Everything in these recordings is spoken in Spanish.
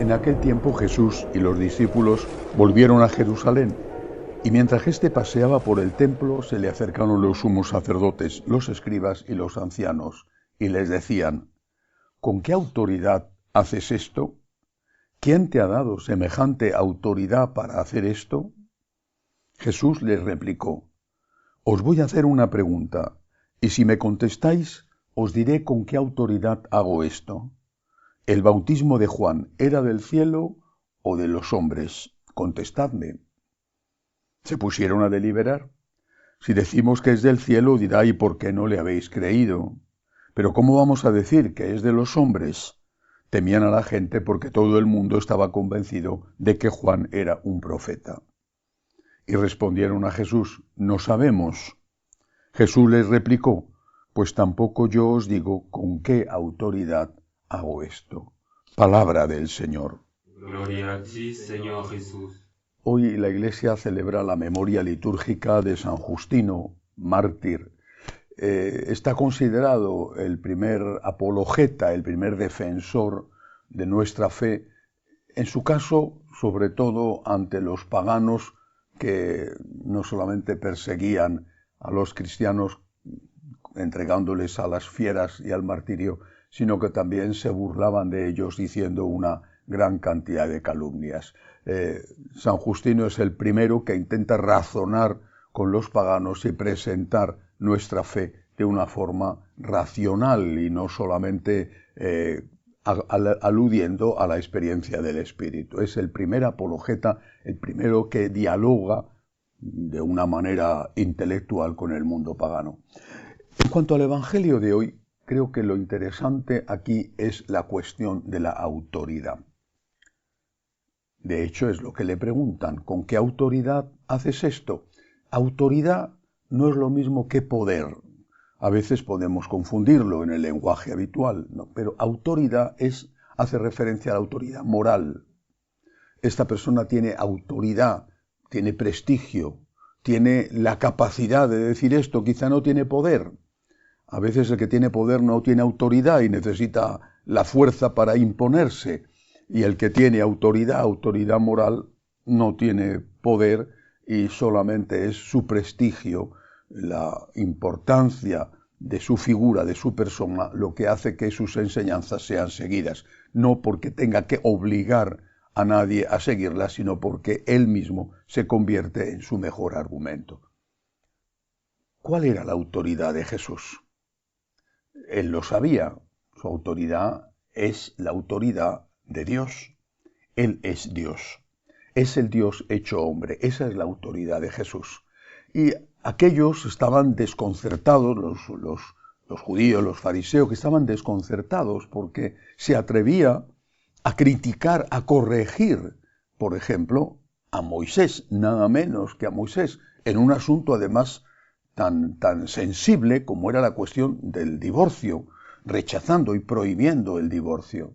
En aquel tiempo Jesús y los discípulos volvieron a Jerusalén, y mientras éste paseaba por el templo se le acercaron los sumos sacerdotes, los escribas y los ancianos, y les decían: ¿Con qué autoridad haces esto? ¿Quién te ha dado semejante autoridad para hacer esto? Jesús les replicó: Os voy a hacer una pregunta, y si me contestáis, os diré con qué autoridad hago esto. ¿El bautismo de Juan era del cielo o de los hombres? Contestadme. Se pusieron a deliberar. Si decimos que es del cielo, dirá: ¿y por qué no le habéis creído? Pero ¿cómo vamos a decir que es de los hombres? Temían a la gente porque todo el mundo estaba convencido de que Juan era un profeta. Y respondieron a Jesús: No sabemos. Jesús les replicó: Pues tampoco yo os digo con qué autoridad hago esto. Palabra del Señor. Gloria a ti, Señor Jesús. Hoy la Iglesia celebra la memoria litúrgica de San Justino, mártir. Está considerado el primer apologeta, el primer defensor de nuestra fe, en su caso, sobre todo ante los paganos que no solamente perseguían a los cristianos entregándoles a las fieras y al martirio, sino que también se burlaban de ellos diciendo una gran cantidad de calumnias. San Justino es el primero que intenta razonar con los paganos y presentar nuestra fe de una forma racional y no solamente aludiendo a la experiencia del Espíritu. Es el primer apologeta, el primero que dialoga de una manera intelectual con el mundo pagano. En cuanto al Evangelio de hoy, creo que lo interesante aquí es la cuestión de la autoridad. De hecho, es lo que le preguntan: ¿con qué autoridad haces esto? Autoridad no es lo mismo que poder. A veces podemos confundirlo en el lenguaje habitual, ¿no? Pero autoridad hace referencia a la autoridad moral. Esta persona tiene autoridad, tiene prestigio, tiene la capacidad de decir esto, quizá no tiene poder. A veces el que tiene poder no tiene autoridad y necesita la fuerza para imponerse. Y el que tiene autoridad moral, no tiene poder y solamente es su prestigio, la importancia de su figura, de su persona, lo que hace que sus enseñanzas sean seguidas. No porque tenga que obligar a nadie a seguirlas, sino porque él mismo se convierte en su mejor argumento. ¿Cuál era la autoridad de Jesús? Él lo sabía. Su autoridad es la autoridad de Dios. Él es Dios. Es el Dios hecho hombre. Esa es la autoridad de Jesús. Y aquellos estaban desconcertados, los judíos, los fariseos, que estaban desconcertados porque se atrevía a criticar, a corregir, por ejemplo, a Moisés, nada menos que a Moisés, en un asunto además tan sensible como era la cuestión del divorcio, rechazando y prohibiendo el divorcio.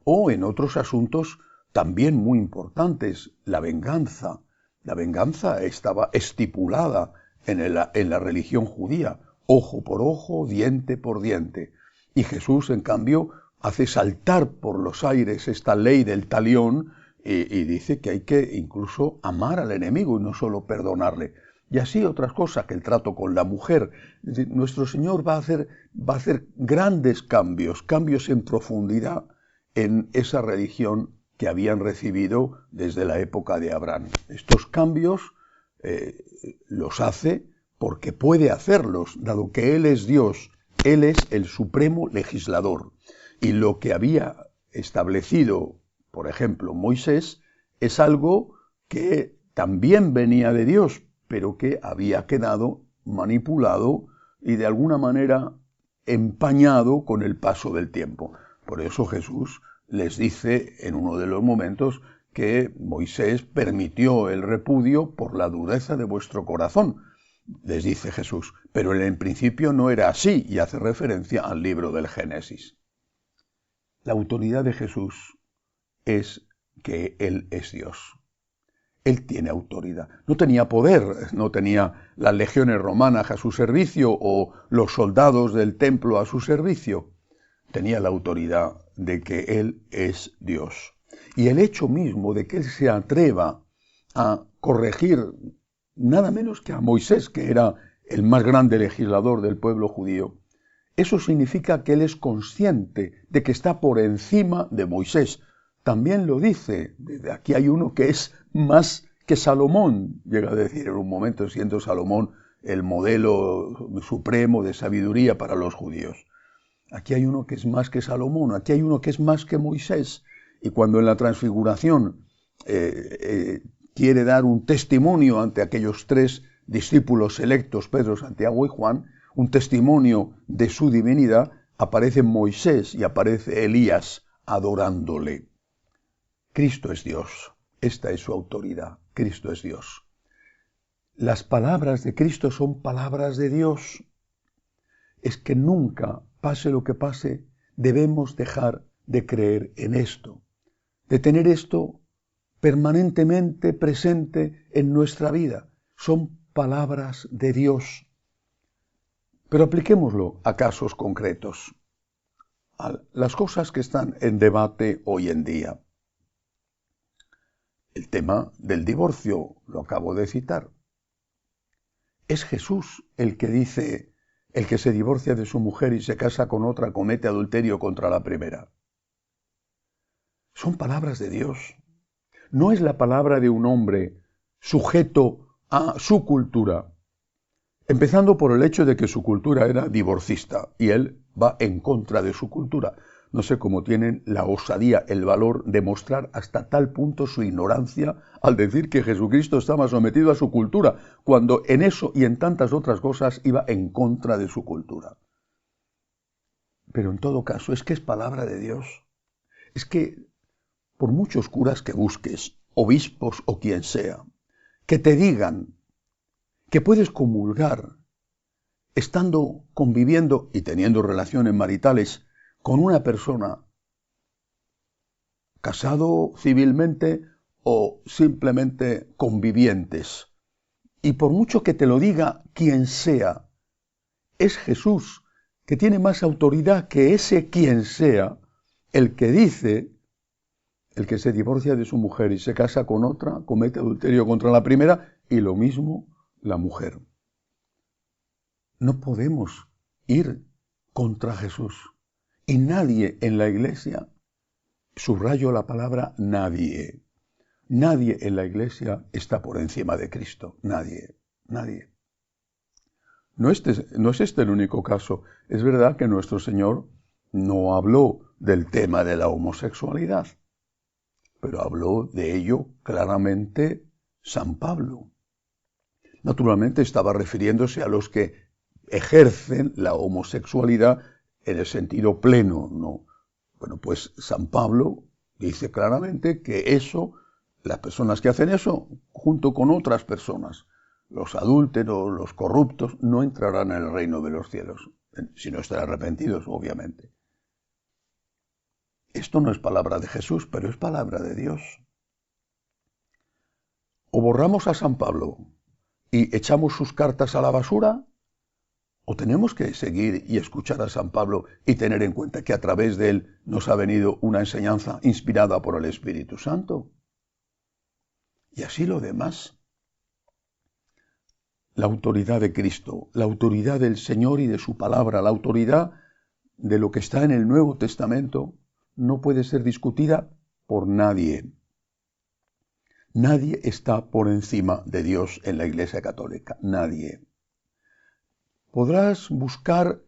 O en otros asuntos también muy importantes, la venganza. La venganza estaba estipulada en la religión judía, ojo por ojo, diente por diente. Y Jesús, en cambio, hace saltar por los aires esta ley del talión y dice que hay que incluso amar al enemigo y no solo perdonarle. Y así otras cosas, que el trato con la mujer. Es decir, nuestro Señor va a hacer grandes cambios en profundidad en esa religión que habían recibido desde la época de Abraham. Estos cambios los hace porque puede hacerlos, dado que Él es Dios, Él es el supremo legislador. Y lo que había establecido, por ejemplo, Moisés, es algo que también venía de Dios, pero que había quedado manipulado y de alguna manera empañado con el paso del tiempo. Por eso Jesús les dice en uno de los momentos que Moisés permitió el repudio por la dureza de vuestro corazón. Les dice Jesús, pero en principio no era así, y hace referencia al libro del Génesis. La autoridad de Jesús es que Él es Dios. Él tiene autoridad. No tenía poder, no tenía las legiones romanas a su servicio o los soldados del templo a su servicio. Tenía la autoridad de que Él es Dios. Y el hecho mismo de que Él se atreva a corregir nada menos que a Moisés, que era el más grande legislador del pueblo judío, eso significa que Él es consciente de que está por encima de Moisés. También lo dice, desde aquí hay uno que es más que Salomón, llega a decir en un momento, siendo Salomón el modelo supremo de sabiduría para los judíos. Aquí hay uno que es más que Salomón, aquí hay uno que es más que Moisés. Y cuando en la transfiguración quiere dar un testimonio ante aquellos tres discípulos selectos, Pedro, Santiago y Juan, un testimonio de su divinidad, aparece Moisés y aparece Elías adorándole. Cristo es Dios, esta es su autoridad, Cristo es Dios. Las palabras de Cristo son palabras de Dios. Es que nunca, pase lo que pase, debemos dejar de creer en esto, de tener esto permanentemente presente en nuestra vida. Son palabras de Dios. Pero apliquémoslo a casos concretos, a las cosas que están en debate hoy en día. El tema del divorcio, lo acabo de citar. Es Jesús el que dice: el que se divorcia de su mujer y se casa con otra comete adulterio contra la primera. Son palabras de Dios. No es la palabra de un hombre sujeto a su cultura. Empezando por el hecho de que su cultura era divorcista y él va en contra de su cultura. No sé cómo tienen la osadía, el valor de mostrar hasta tal punto su ignorancia al decir que Jesucristo estaba sometido a su cultura, cuando en eso y en tantas otras cosas iba en contra de su cultura. Pero en todo caso, es que es palabra de Dios. Es que por muchos curas que busques, obispos o quien sea, que te digan que puedes comulgar estando conviviendo y teniendo relaciones maritales con una persona casado civilmente o simplemente convivientes. Y por mucho que te lo diga quien sea, es Jesús, que tiene más autoridad que ese quien sea, el que dice: el que se divorcia de su mujer y se casa con otra comete adulterio contra la primera, y lo mismo la mujer. No podemos ir contra Jesús. Y nadie en la Iglesia, subrayo la palabra nadie, nadie en la Iglesia está por encima de Cristo. Nadie, nadie. No es este el único caso. Es verdad que nuestro Señor no habló del tema de la homosexualidad, pero habló de ello claramente San Pablo. Naturalmente estaba refiriéndose a los que ejercen la homosexualidad en el sentido pleno, ¿no? Bueno, pues San Pablo dice claramente que eso, las personas que hacen eso, junto con otras personas, los adúlteros, los corruptos, no entrarán en el reino de los cielos, si no están arrepentidos, obviamente. Esto no es palabra de Jesús, pero es palabra de Dios. O borramos a San Pablo y echamos sus cartas a la basura, o tenemos que seguir y escuchar a San Pablo y tener en cuenta que a través de él nos ha venido una enseñanza inspirada por el Espíritu Santo. Y así lo demás. La autoridad de Cristo, la autoridad del Señor y de su palabra, la autoridad de lo que está en el Nuevo Testamento, no puede ser discutida por nadie. Nadie está por encima de Dios en la Iglesia Católica, nadie. Podrás buscar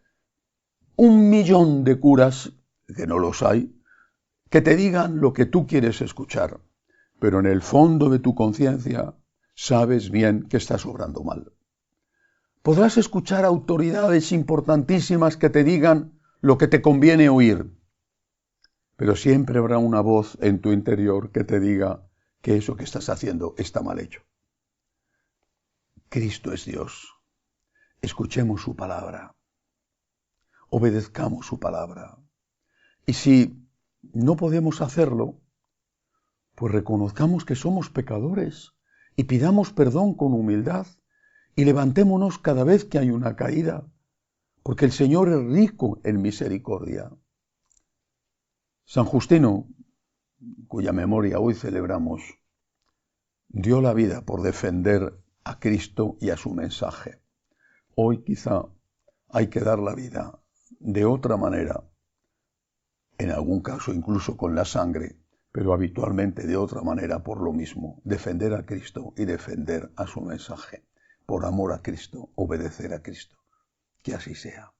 1.000.000 de curas, que no los hay, que te digan lo que tú quieres escuchar, pero en el fondo de tu conciencia sabes bien que estás obrando mal. Podrás escuchar autoridades importantísimas que te digan lo que te conviene oír, pero siempre habrá una voz en tu interior que te diga que eso que estás haciendo está mal hecho. Cristo es Dios. Escuchemos su palabra. Obedezcamos su palabra. Y si no podemos hacerlo, pues reconozcamos que somos pecadores, y pidamos perdón con humildad y levantémonos cada vez que hay una caída, porque el Señor es rico en misericordia. San Justino, cuya memoria hoy celebramos, dio la vida por defender a Cristo y a su mensaje. Hoy quizá hay que dar la vida de otra manera, en algún caso incluso con la sangre, pero habitualmente de otra manera por lo mismo, defender a Cristo y defender a su mensaje. Por amor a Cristo, obedecer a Cristo. Que así sea.